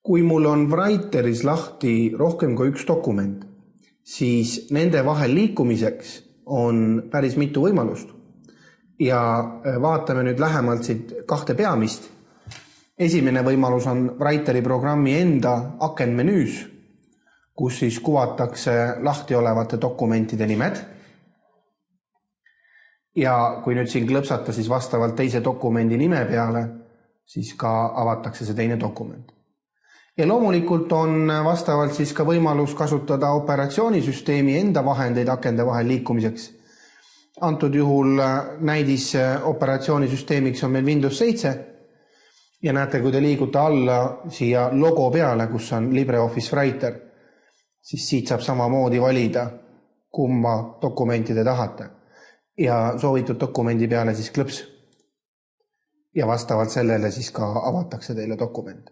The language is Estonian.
Kui mul on Writeris lahti rohkem kui üks dokument, siis nende vahel liikumiseks on päris mitu võimalust. Ja vaatame nüüd lähemalt siit kahte peamist. Esimene võimalus on Writeri programmi enda akenmenüüs, kus siis kuvatakse lahti olevate dokumentide nimed. Ja kui nüüd siin klõpsata siis vastavalt teise dokumendi nime peale, siis ka avatakse see teine dokument. Ja loomulikult on vastavalt siis ka võimalus kasutada operatsioonisüsteemi enda vahendeid akende vahel liikumiseks. Antud juhul näidis operatsioonisüsteemiks on meil Windows 7 ja näete, kui te liigute alla siia logo peale, kus on LibreOffice Writer, siis siit saab samamoodi valida, kumma dokumenti te tahate ja soovitud dokumendi peale siis klõps. Ja vastavalt sellele siis ka avatakse teile dokument.